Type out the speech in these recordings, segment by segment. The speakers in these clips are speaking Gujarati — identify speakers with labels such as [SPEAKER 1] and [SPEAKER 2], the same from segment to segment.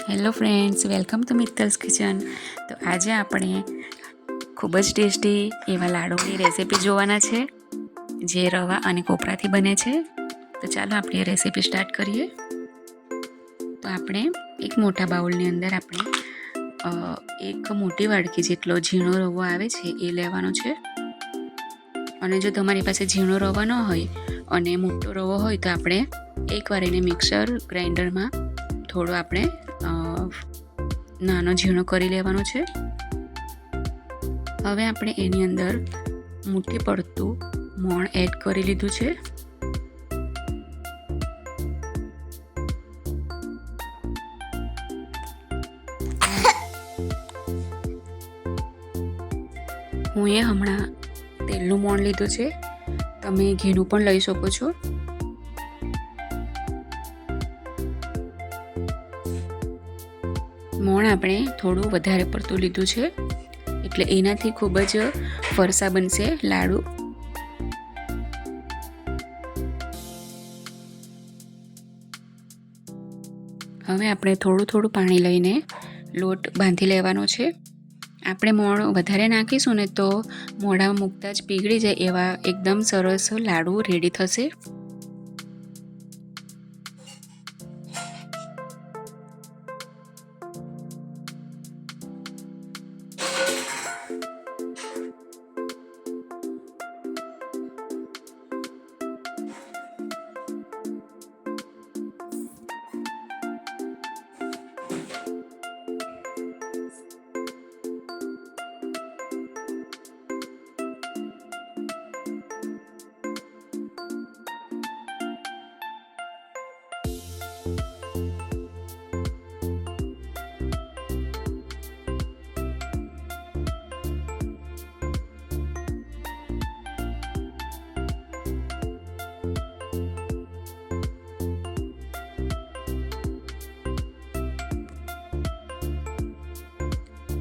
[SPEAKER 1] Hello friends, welcome to Mittal's kitchen. તો આજે આપણે ખૂબ જ ટેસ્ટી એવા લાડુની રેસીપી જોવાના છે, જે રવા અને કોપરાથી બને છે. તો ચાલો આપણે એ રેસીપી સ્ટાર્ટ કરીએ. તો આપણે એક મોટા બાઉલની અંદર આપણે એક મોટી વાડકી જેટલો ઝીણો રવો આવે છે એ લેવાનો છે. અને જો તમારી પાસે ઝીણો રવો ન હોય અને મોટો રવો હોય તો આપણે એકવાર એને મિક્સર ગ્રાઇન્ડરમાં થોડો આપણે નાનો ઝીણો કરી લેવાનો છે. હવે આપણે એની અંદર મુઠ્ઠી પડતું મોણ એડ કરી લીધું છે. હું એ હમણાં તેલનું મોણ લીધું છે, તમે ઘીનું પણ લઈ શકો છો. મોણ આપણે થોડું વધારે પડતું લીધું છે, એટલે એનાથી ખૂબ જ ફરસા બનશે લાડુ. હવે આપણે થોડું થોડું પાણી લઈને લોટ બાંધી લેવાનો છે. આપણે મોણ વધારે નાખીશું ને તો મોઢામાં મૂકતા જ પીગળી જાય એવા એકદમ સરસ લાડુ રેડી થશે.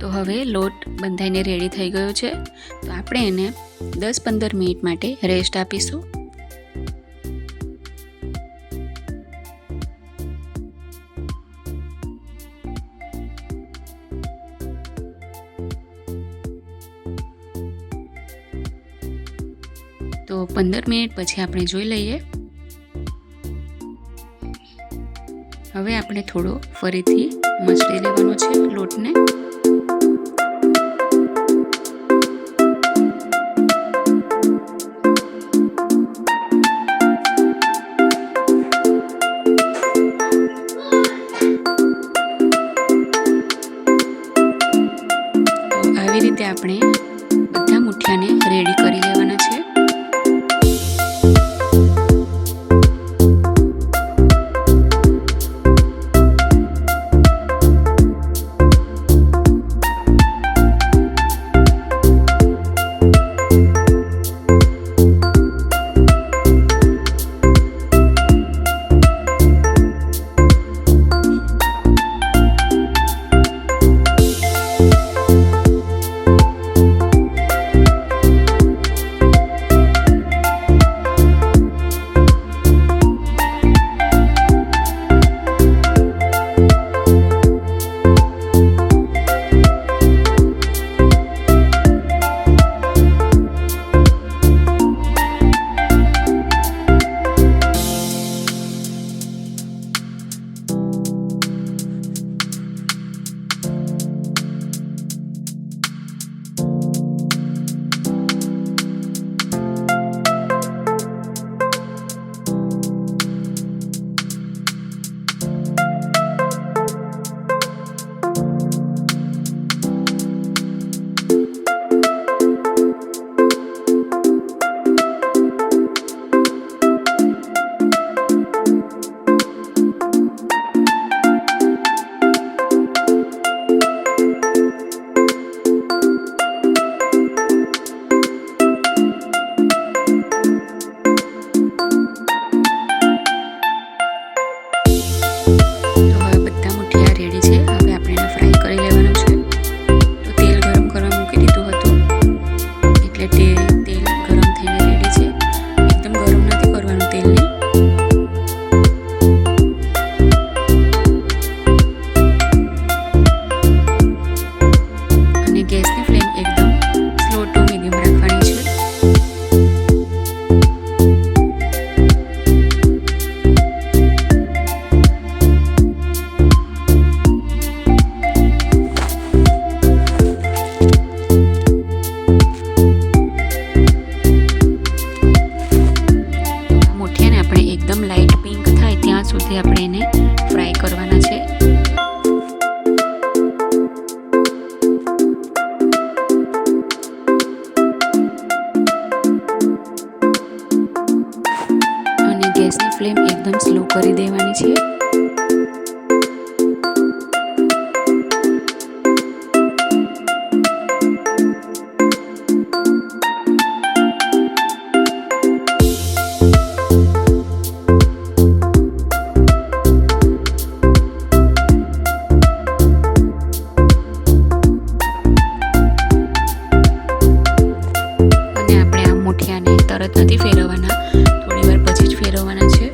[SPEAKER 1] તો હવે લોટ બંધાઈને રેડી થઈ ગયો છે. તો આપણે એને 10-15 મિનિટ માટે રેસ્ટ આપીશું. તો 15 મિનિટ પછી આપણે જોઈ લઈએ. હવે આપણે થોડો ફરીથી મસળી લેવાનો છે લોટને. આવી રીતે આપણે બધા મુઠિયાને રેડી કરી લેવાના છે. છે. અને ગેસની ફ્લેમ એકદમ સ્લો કરી દેવાની છે. તરત નથી ફેરવવાના, થોડી વાર પછી જ ફેરવવાના છે.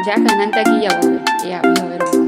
[SPEAKER 1] જા કાનંતા ગઈ આવો હવે, એ આવી હવે રમવા.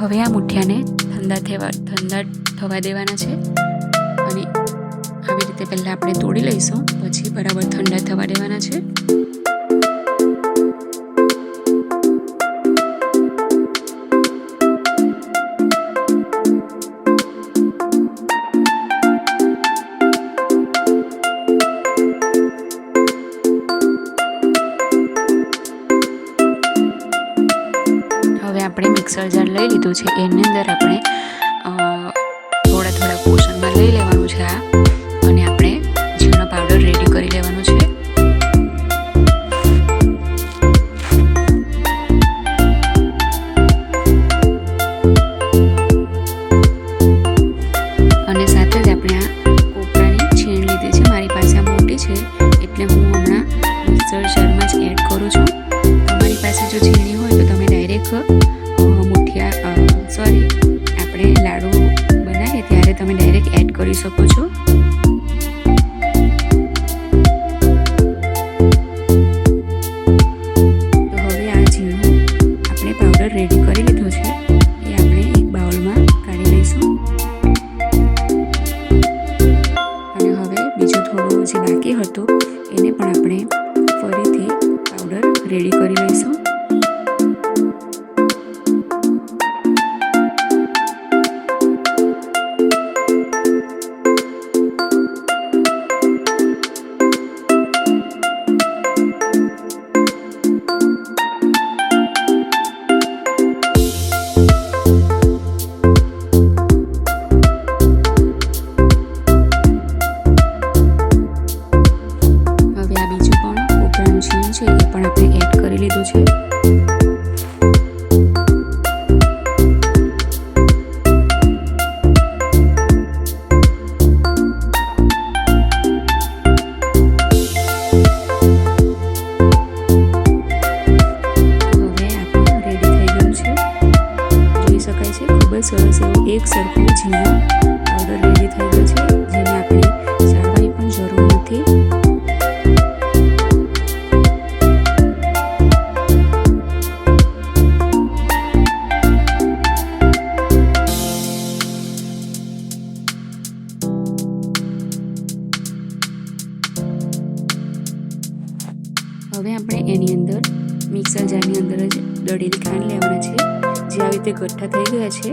[SPEAKER 1] હવે આ મુઠિયાને ઠંડા થવા દેવાના છે અને આવી રીતે પહેલાં આપણે તોડી લઈશું, પછી બરાબર ઠંડા થવા દેવાના છે. આપણે મિક્સર જાર લઈ લીધું છે, એની અંદર આપણે થોડા પોર્શનમાં લઈ લેવાનું છે આ, અને આપણે ઝીણો પાવડર રેડી કરી લેવાનો છે. અને સાથે શકો છો। તો હવે આ ઝીણો આપણે પાવડર રેડી કરી લીધો છે એ આપણે એક બાઉલમાં કાઢી લઈશું। અને હવે બીજું થોડું જે બાકી હતું એને પણ આપણે ફરીથી પાવડર રેડી કરી લઈશું। છે એ પણ આપણે એડ કરી લીધું છે। સરસ એવો એક સરખું ઝીણો પાવડર રેડી થઈ ગયો છે જેને આપણે ચાળવાની પણ જરૂર નથી। હવે આપણે એની અંદર મિક્સર જારની અંદર જ દળેલી ખાંડ લેવાના છે। જે આવી રીતે ગઠ્ઠા થઈ ગયા છે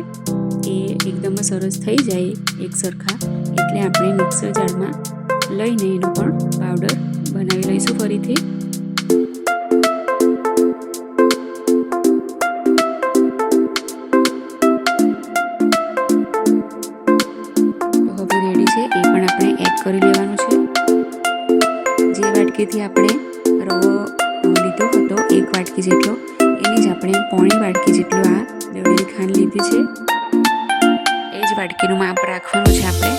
[SPEAKER 1] એ એકદમ સરસ થઈ જાય એક સરખા એટલે આપણે મિક્સર જારમાં લઈને એનો પણ પાવડર બનાવી લઈશું ફરીથી। તો હવે રેડી છે એ પણ આપણે એડ કરી લેવાનું છે। જે વાટકીથી આપણે રવો લીધો હતો 1 વાટકી જેટલો એની જ આપણે પોણી વાટકી જેટલું આ દળેલી ખાંડ લીધી છે। એ જ વાટકીનું માપ રાખવાનું છે આપણે।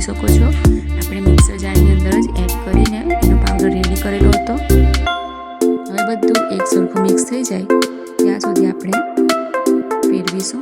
[SPEAKER 1] શકો છો। આપણે મિક્સર જારની અંદર જ એડ કરીને એનો પાવડર રેડી કરેલો હતો। હવે બધું એક સરખું મિક્સ થઈ જાય ત્યાં સુધી આપણે ફેરવીશું।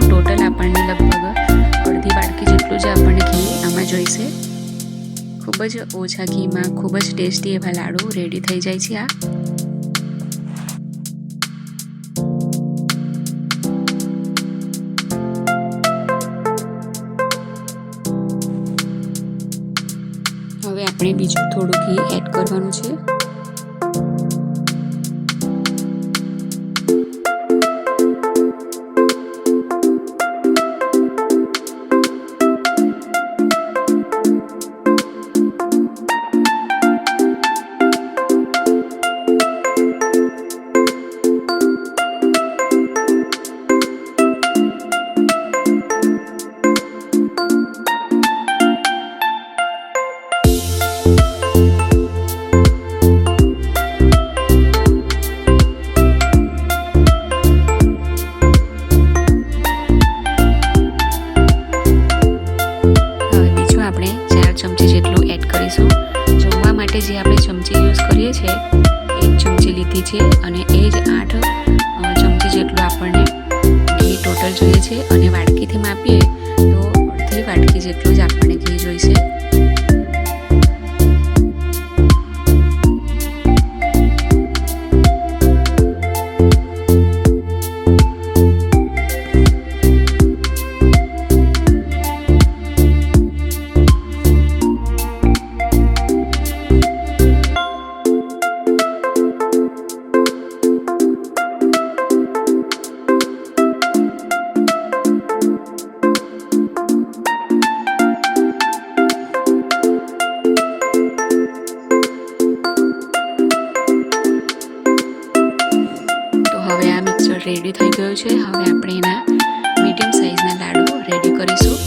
[SPEAKER 1] ટોટલ આપણને લગભગ અડધી વાટકી જેટલું જ આપણને ઘી આમાં જોઈશે। ખૂબ જ ઓછા ઘીમાં ખૂબ જ ટેસ્ટી એવા લાડુ રેડી થઈ જાય છે। હવે આપણે બીજું થોડું ઘી એડ કરવાનું છે। માટે જે આપણે ચમચી યુઝ કરીએ છીએ એ જ ચમચી લીધી છે અને એ જ 8 ચમચી જેટલું આપણને ઘી ટોટલ જોઈએ છે અને વાટકીથી માપીએ તો અડધી વાટકી જેટલું જ આપણને ઘી જોઈશે. રેડી થઈ ગયો છે. હવે આપણે એના મીડિયમ સાઈઝના લાડુ રેડી કરીશું.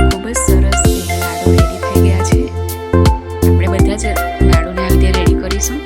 [SPEAKER 1] ખૂબ જ સરસ એવા લાડુ રેડી થઈ ગયા છે. લાડુને આવી રીતે રેડી કરીશું.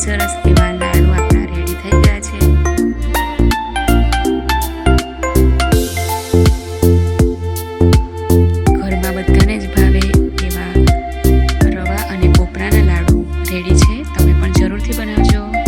[SPEAKER 1] સરસ એવા લાડુ આપણા રેડી થઈ ગયા છે. ઘરમાં બધાને જ ભાવે એવા રવા અને કોપરાના લાડુ રેડી છે. તમે પણ જરૂરથી બનાવજો.